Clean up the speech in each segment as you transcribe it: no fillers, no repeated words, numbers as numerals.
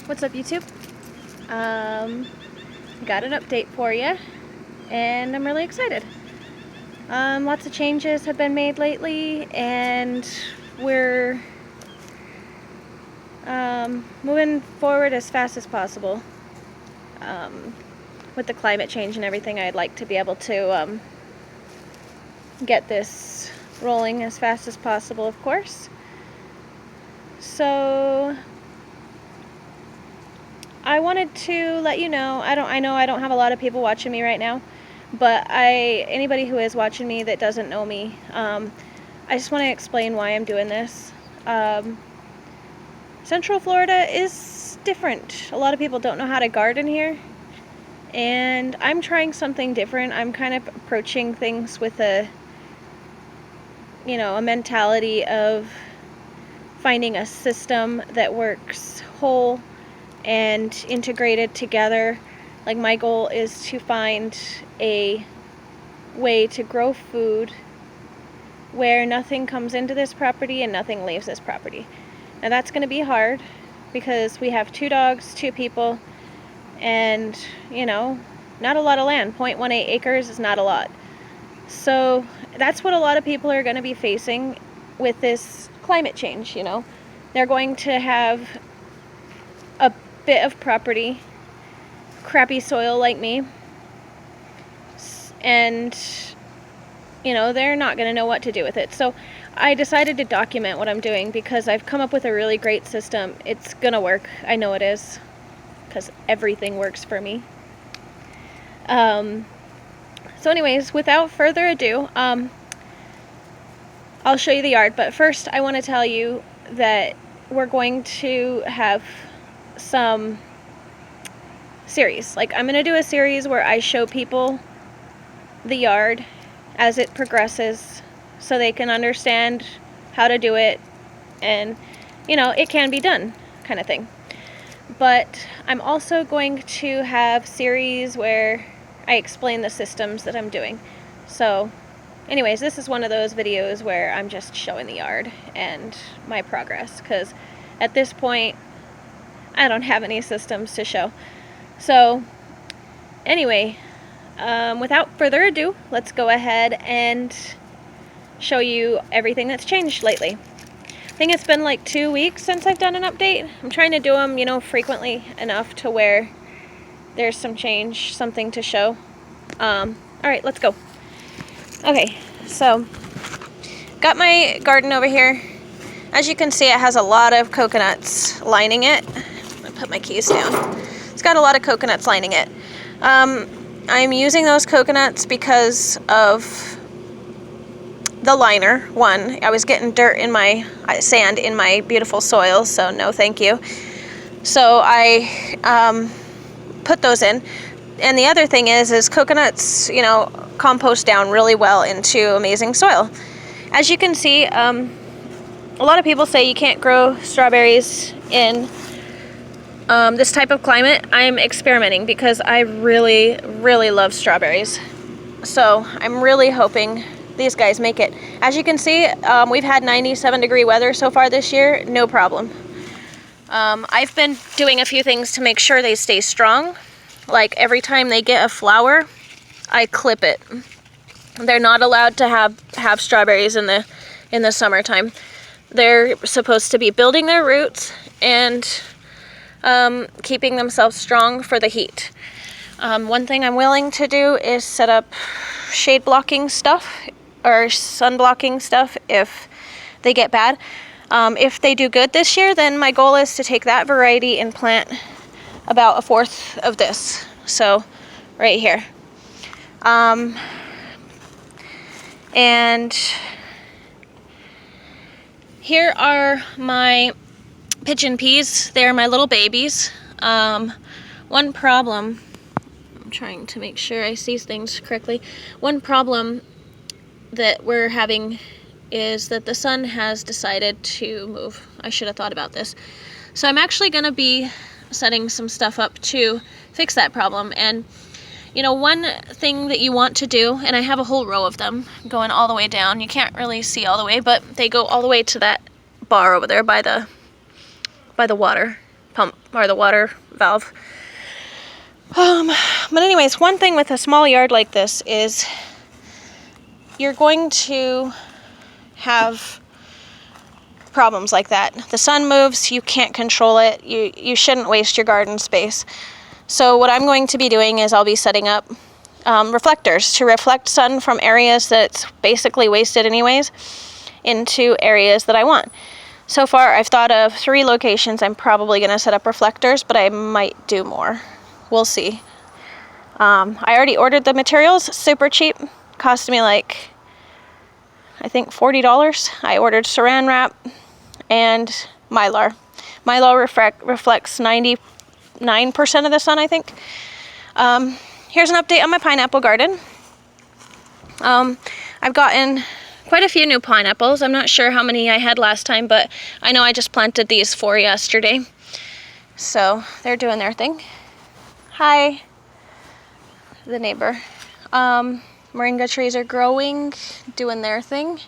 What's up, YouTube? Got an update for you, and I'm really excited. Lots of changes have been made lately, and we're moving forward as fast as possible. With the climate change and everything, I'd like to be able to get this rolling as fast as possible, of course. So I wanted to let you know, I know I don't have a lot of people watching me right now, but anybody who is watching me that doesn't know me, I just want to explain why I'm doing this. Central Florida is different. A lot of people don't know how to garden here, and I'm trying something different. I'm kind of approaching things with a mentality of finding a system that works whole and integrated together. Like, my goal is to find a way to grow food where nothing comes into this property and nothing leaves this property. Now that's going to be hard because we have 2 dogs, 2 people, and not a lot of land. 0.18 acres is not a lot. So that's what a lot of people are going to be facing with this climate change. They're going to have a bit of property, crappy soil like me, and they're not going to know what to do with it. So I decided to document what I'm doing because I've come up with a really great system. It's gonna work. I know it is, because everything works for me. So anyways, without further ado, I'll show you the yard, but first I want to tell you that we're going to have some series. Like, I'm going to do a series where I show people the yard as it progresses so they can understand how to do it, and it can be done, kind of thing. But I'm also going to have series where I explain the systems that I'm doing. So anyways, this is one of those videos where I'm just showing the yard and my progress, because at this point I don't have any systems to show. So anyway, without further ado, let's go ahead and show you everything that's changed lately. I think it's been like 2 weeks since I've done an update. I'm trying to do them, frequently enough to where there's some change, something to show. Alright, let's go. Okay, so got my garden over here. As you can see, it has a lot of coconuts lining it. I'm gonna put my keys down. It's got a lot of coconuts lining it. I'm using those coconuts because of the liner. One, I was getting dirt in my sand in my beautiful soil, so no thank you. So I put those in. And the other thing is coconuts, compost down really well into amazing soil. As you can see, a lot of people say you can't grow strawberries in this type of climate. I'm experimenting because I really, really love strawberries. So I'm really hoping these guys make it. As you can see, we've had 97-degree weather so far this year, no problem. I've been doing a few things to make sure they stay strong. Like, every time they get a flower, I clip it. They're not allowed to have strawberries in the summertime. They're supposed to be building their roots and keeping themselves strong for the heat. One thing I'm willing to do is set up shade blocking stuff or sun blocking stuff if they get bad. If they do good this year, then my goal is to take that variety and plant about 1/4 of this. So right here. And here are my pigeon peas. They're my little babies. One problem, I'm trying to make sure I see things correctly. One problem that we're having is that the sun has decided to move. I should have thought about this. So I'm actually going to be setting some stuff up to fix that problem. And one thing that you want to do, and I have a whole row of them going all the way down. You can't really see all the way, but they go all the way to that bar over there by the water. pump or the water valve. But anyways, one thing with a small yard like this is you're going to have problems like that. The sun moves, you can't control it. You shouldn't waste your garden space. So what I'm going to be doing is I'll be setting up reflectors to reflect sun from areas that's basically wasted anyways into areas that I want. So far I've thought of 3 locations I'm probably going to set up reflectors, but I might do more. We'll see. I already ordered the materials, super cheap, cost me like I think $40. I ordered saran wrap and mylar. Mylar reflects 99% of the sun, I think. Here's an update on my pineapple garden. I've gotten quite a few new pineapples. I'm not sure how many I had last time, but I know I just planted these 4 yesterday. So they're doing their thing. Hi, the neighbor. Moringa trees are growing, doing their thing.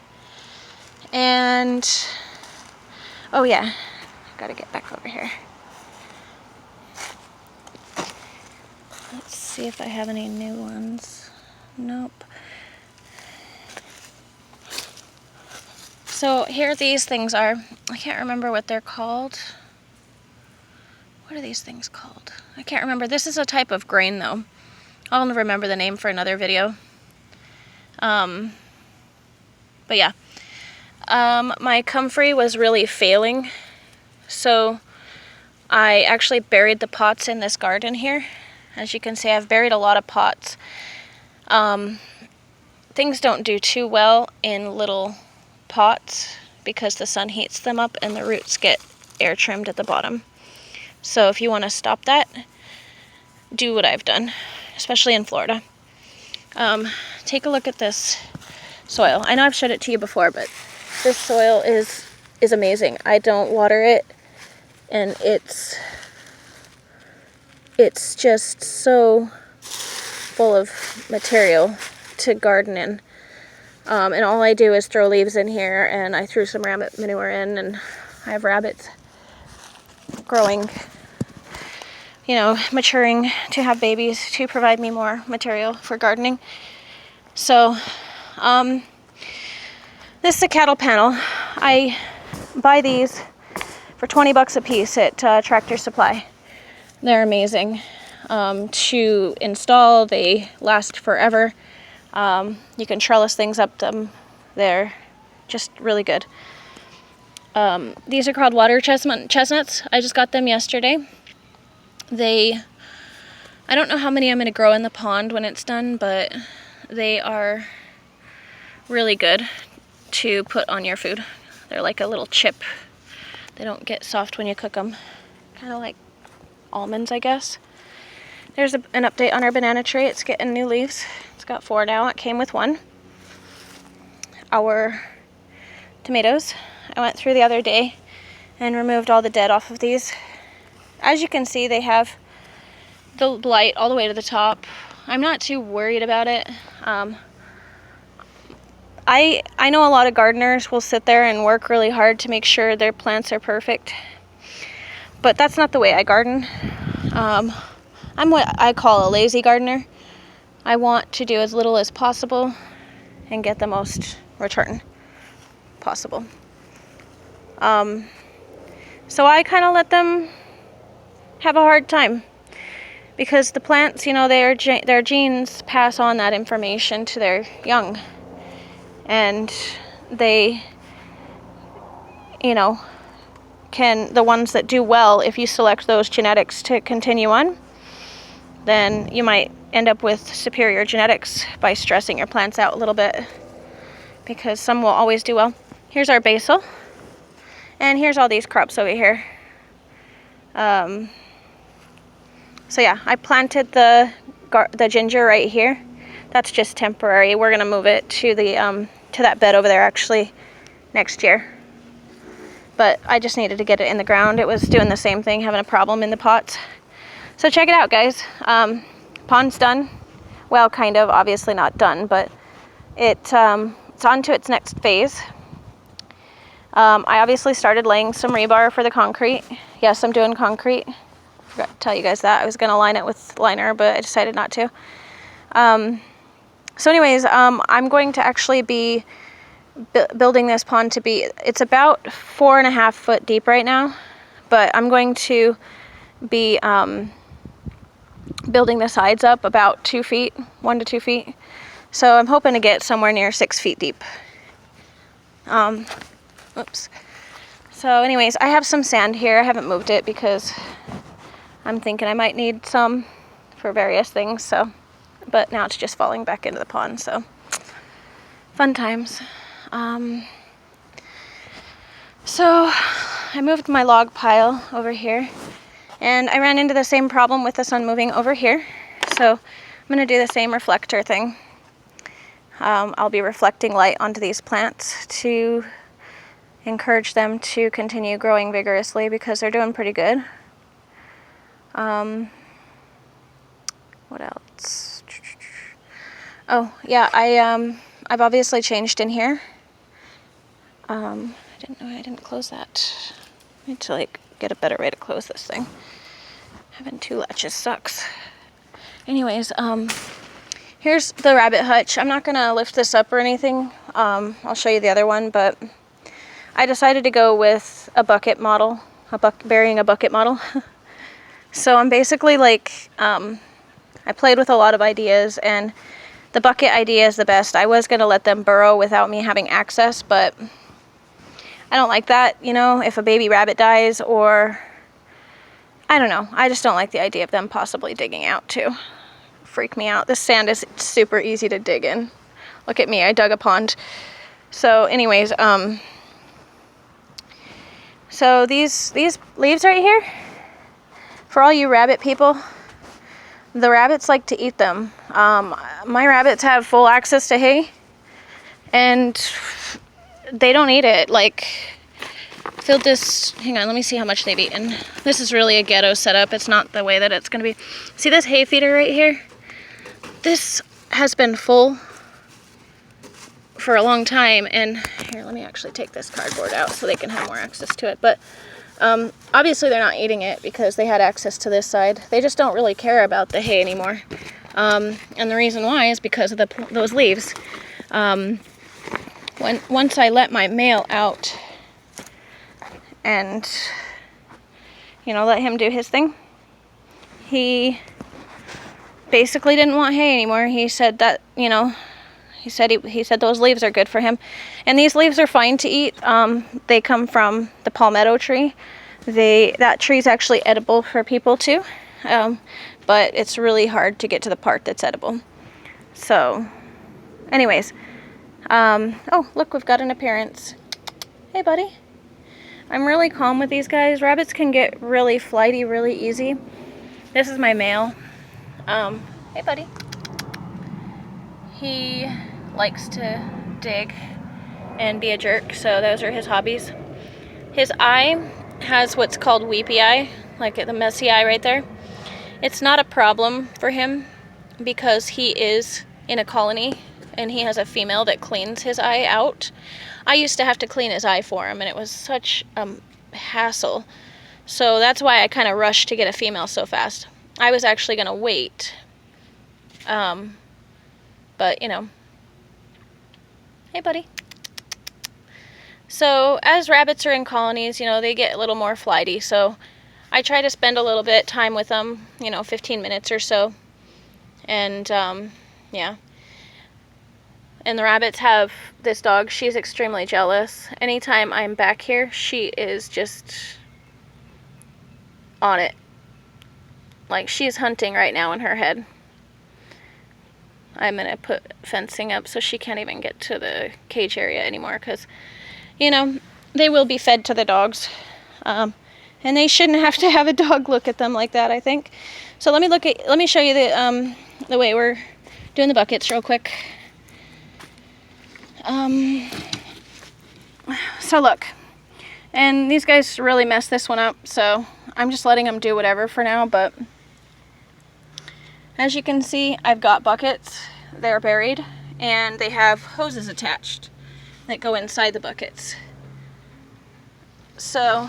And, oh yeah, gotta get back over here. Let's see if I have any new ones. Nope. So here these things are. I can't remember what they're called. What are these things called? I can't remember. This is a type of grain though. I'll remember the name for another video. But yeah. My comfrey was really failing. So I actually buried the pots in this garden here. As you can see, I've buried a lot of pots. Things don't do too well in little pots because the sun heats them up and the roots get air trimmed at the bottom. So if you want to stop that, do what I've done, especially in Florida. Take a look at this soil. I know I've showed it to you before, but this soil is amazing. I don't water it, and it's just so full of material to garden in. And all I do is throw leaves in here, and I threw some rabbit manure in, and I have rabbits growing, maturing to have babies to provide me more material for gardening. So, this is a cattle panel. I buy these for 20 bucks a piece at Tractor Supply. They're amazing to install. They last forever. You can trellis things up them. They're just really good. These are called water chestnuts. I just got them yesterday. I don't know how many I'm going to grow in the pond when it's done, but they are really good to put on your food. They're like a little chip. They don't get soft when you cook them. Kind of like almonds, I guess. There's an update on our banana tree. It's getting new leaves. It's got 4 now. It came with 1. Our tomatoes, I went through the other day and removed all the dead off of these. As you can see, they have the blight all the way to the top. I'm not too worried about it. I know a lot of gardeners will sit there and work really hard to make sure their plants are perfect, but that's not the way I garden. I'm what I call a lazy gardener. I want to do as little as possible and get the most return possible. So I kind of let them have a hard time, because the plants, their genes pass on that information to their young, and they, the ones that do well, if you select those genetics to continue on, then you might end up with superior genetics by stressing your plants out a little bit, because some will always do well. Here's our basil, and here's all these crops over here. So yeah, I planted the ginger right here. That's just temporary. We're gonna move it to to that bed over there actually next year. But I just needed to get it in the ground. It was doing the same thing, having a problem in the pots. So check it out, guys. Pond's done. Well, kind of, obviously not done, but it's on to its next phase. I obviously started laying some rebar for the concrete. Yes, I'm doing concrete. Forgot to tell you guys that. I was going to line it with liner, but I decided not to. So anyways, I'm going to actually be building this pond to be, it's about 4.5 foot deep right now, but I'm going to be building the sides up about 2 feet, 1 to 2 feet. So I'm hoping to get somewhere near 6 feet deep. Oops. So anyways, I have some sand here. I haven't moved it because I'm thinking I might need some for various things. So, but now it's just falling back into the pond. So fun times. So I moved my log pile over here, and I ran into the same problem with the sun moving over here. So I'm going to do the same reflector thing. I'll be reflecting light onto these plants to encourage them to continue growing vigorously because they're doing pretty good. What else? Oh yeah, I've obviously changed in here. I didn't close that. I need to like get a better way to close this thing. Having 2 latches sucks. Anyways, here's the rabbit hutch. I'm not gonna lift this up or anything. I'll show you the other one, but I decided to go with a bucket model, burying a bucket model. So I'm basically like, I played with a lot of ideas, and the bucket idea is the best. I was gonna let them burrow without me having access, but I don't like that, you know, if a baby rabbit dies, or I don't know. I just don't like the idea of them possibly digging out too. Freak me out. This sand is super easy to dig in. Look at me, I dug a pond. So anyways, so these leaves right here, for all you rabbit people, the rabbits like to eat them. My rabbits have full access to hay, and they don't eat it. Like, filled this, hang on, let me see how much they've eaten. This is really a ghetto setup. It's not the way that it's gonna be. See this hay feeder right here? This has been full for a long time, and here, let me actually take this cardboard out so they can have more access to it. But obviously they're not eating it because they had access to this side. They just don't really care about the hay anymore. And the reason why is because of those leaves. Once I let my male out and, you know, let him do his thing, he basically didn't want hay anymore. He said that, you know, he said those leaves are good for him. And these leaves are fine to eat. They come from the palmetto tree. That tree is actually edible for people too. But it's really hard to get to the part that's edible. So, anyways, oh, look, we've got an appearance. Hey, buddy. I'm really calm with these guys. Rabbits can get really flighty really easy. This is my male. Hey, buddy. He likes to dig and be a jerk, so those are his hobbies. His eye has what's called weepy eye, like the messy eye right there. It's not a problem for him because he is in a colony and he has a female that cleans his eye out. I used to have to clean his eye for him, and it was such a hassle. So that's why I kind of rushed to get a female so fast. I was actually going to wait. But, you know. Hey, buddy. So as rabbits are in colonies, you know, they get a little more flighty. So I try to spend a little bit time with them, you know, 15 minutes or so. And, yeah. And the rabbits have this dog. She's extremely jealous. Anytime I'm back here, she is just on it. Like, she's hunting right now in her head. I'm going to put fencing up so she can't even get to the cage area anymore because, you know, they will be fed to the dogs. And they shouldn't have to have a dog look at them like that, I think. So let me show you the way we're doing the buckets real quick. So look, and these guys really messed this one up, so I'm just letting them do whatever for now, but as you can see, I've got buckets. They're buried, and they have hoses attached that go inside the buckets. So,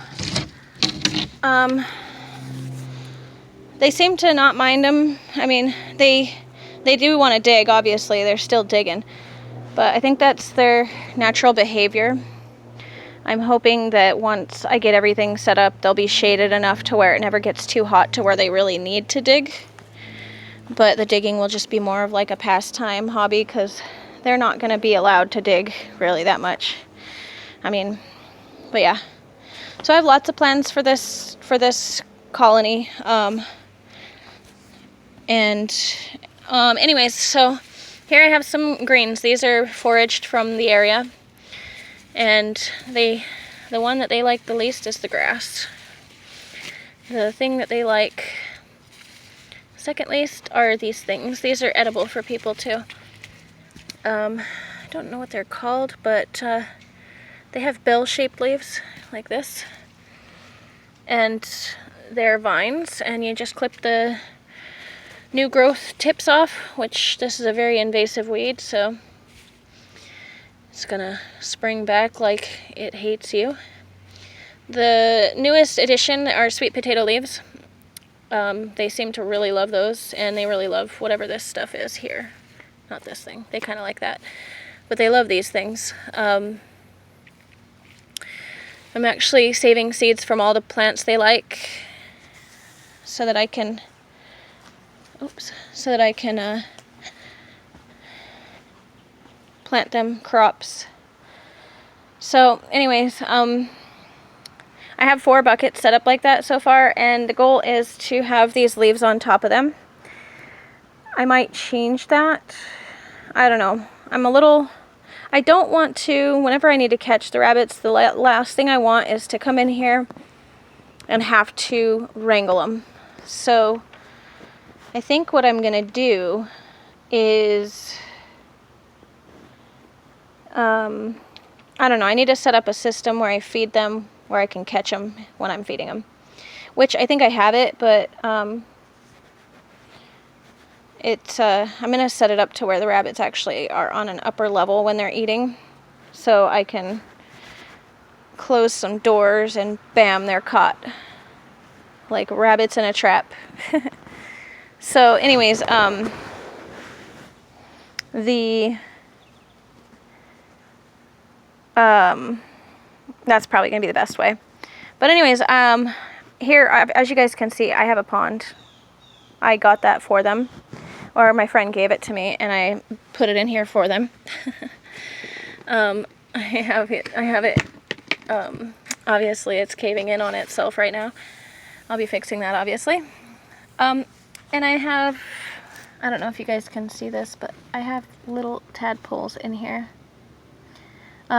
they seem to not mind them. I mean, they do want to dig, obviously. They're still digging. But I think that's their natural behavior. I'm hoping that once I get everything set up, they'll be shaded enough to where it never gets too hot to where they really need to dig. But the digging will just be more of like a pastime hobby, because they're not going to be allowed to dig really that much. I mean, but yeah. So I have lots of plans for this colony. Anyways, so here I have some greens. These are foraged from the area. And the one that they like the least is the grass. The thing that they like second least are these things. These are edible for people too. I don't know what they're called, but they have bell-shaped leaves like this. And they're vines, and you just clip the new growth tips off, which this is a very invasive weed, so it's gonna spring back like it hates you. The newest addition are sweet potato leaves. They seem to really love those, and they really love whatever this stuff is here. Not this thing. They kind of like that. But they love these things. I'm actually saving seeds from all the plants they like so that I can plant them crops. So anyways, I have 4 buckets set up like that so far, and the goal is to have these leaves on top of them. I might change that. I don't know. I don't want to, whenever I need to catch the rabbits, the last thing I want is to come in here and have to wrangle them. So I think what I'm going to do is, I don't know, I need to set up a system where I feed them, where I can catch them when I'm feeding them. Which I think I have it, but I'm going to set it up to where the rabbits actually are on an upper level when they're eating. So I can close some doors and bam, they're caught. Like rabbits in a trap. So anyways, that's probably going to be the best way. But anyways, here, as you guys can see, I have a pond. I got that for them. Or my friend gave it to me, and I put it in here for them. I have it. Obviously, it's caving in on itself right now. I'll be fixing that, obviously. And I have, I don't know if you guys can see this, but I have little tadpoles in here. So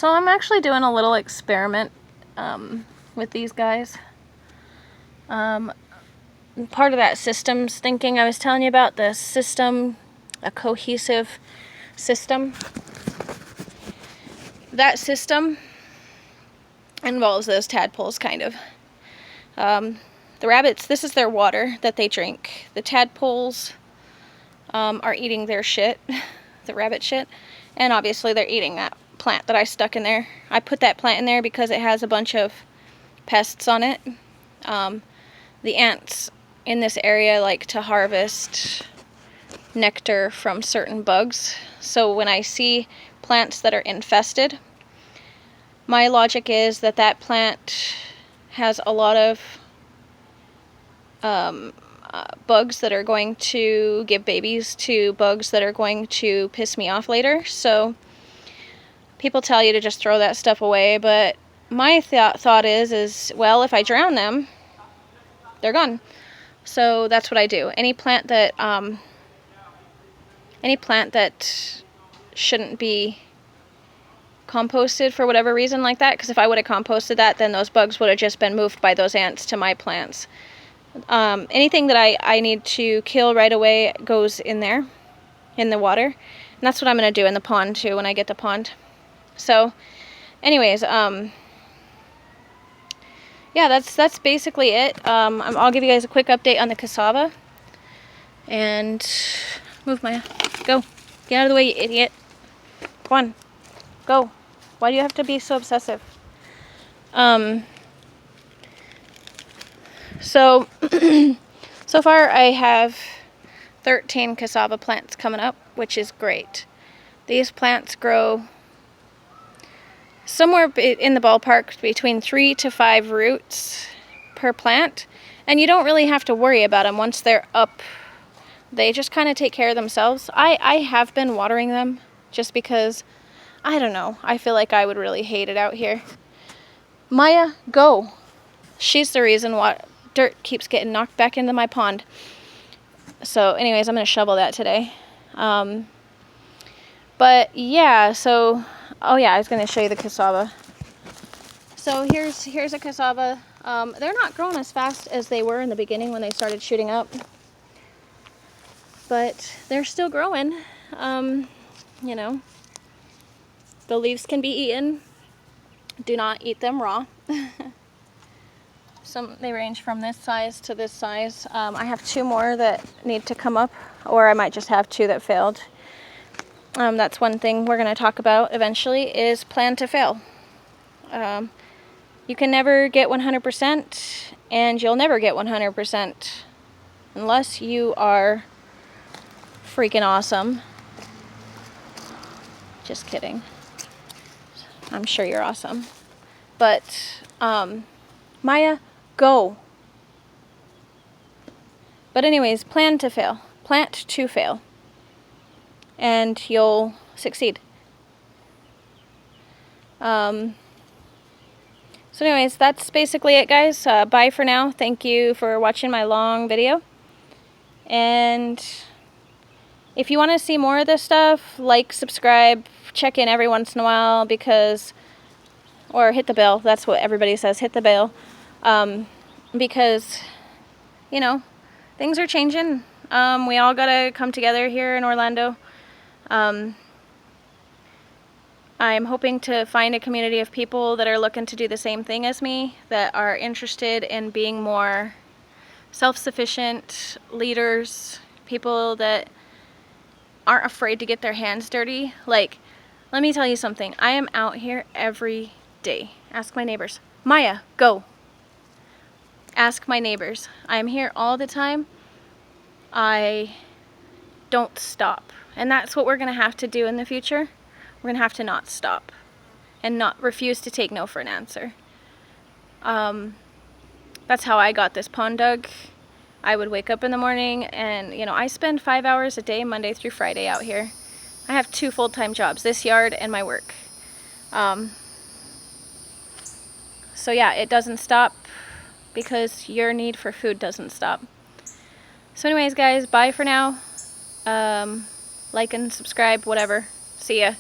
I'm actually doing a little experiment with these guys. Part of that systems thinking I was telling you about, the system, a cohesive system. That system involves those tadpoles, kind of. The rabbits, this is their water that they drink. The tadpoles are eating their shit, the rabbit shit, and obviously they're eating that plant that I stuck in there. I put that plant in there because it has a bunch of pests on it. The ants in this area like to harvest nectar from certain bugs. So when I see plants that are infested, my logic is that that plant has a lot of bugs that are going to give babies to bugs that are going to piss me off later. So people tell you to just throw that stuff away, but my thought is, well, if I drown them, they're gone. So that's what I do. Any plant that shouldn't be composted for whatever reason like that, because if I would have composted that, then those bugs would have just been moved by those ants to my plants. Anything that I need to kill right away goes in there, in the water. And that's what I'm going to do in the pond too when I get the pond. So anyways, yeah, that's basically it. I'll give you guys a quick update on the cassava. And go. Get out of the way, you idiot. Come on. Go. Why do you have to be so obsessive? So, so far I have 13 cassava plants coming up, which is great. These plants grow somewhere in the ballpark between 3 to 5 roots per plant, and you don't really have to worry about them once they're up. They just kind of take care of themselves. I have been watering them just because, I don't know, I feel like I would really hate it out here. Maya, go. She's the reason why dirt keeps getting knocked back into my pond. So anyways, I'm going to shovel that today. But yeah, so, oh yeah, I was going to show you the cassava. So here's a cassava. They're not growing as fast as they were in the beginning when they started shooting up. But they're still growing. You know, the leaves can be eaten. Do not eat them raw. They range from this size to this size. I have 2 more that need to come up, or I might just have 2 that failed. That's one thing we're going to talk about eventually, is plan to fail. You can never get 100%, and you'll never get 100% unless you are freaking awesome. Just kidding. I'm sure you're awesome. But, Maya, go. But anyways, plan to fail. Plant to fail. And you'll succeed. So anyways, that's basically it, guys. Bye for now. Thank you for watching my long video. And if you want to see more of this stuff, like, subscribe, check in every once in a while, or hit the bell. That's what everybody says, hit the bell. Because, you know, things are changing. We all gotta come together here in Orlando. I'm hoping to find a community of people that are looking to do the same thing as me, that are interested in being more self-sufficient leaders, people that aren't afraid to get their hands dirty. Like, let me tell you something. I am out here every day. Ask my neighbors. Maya, go. Ask my neighbors. I'm here all the time. I don't stop. And that's what we're going to have to do in the future. We're going to have to not stop and not refuse to take no for an answer. That's how I got this pond dug. I would wake up in the morning and, you know, I spend 5 hours a day, Monday through Friday out here. I have 2 full-time jobs, this yard and my work. So yeah, it doesn't stop because your need for food doesn't stop. So anyways, guys, bye for now. Like and subscribe, whatever. See ya.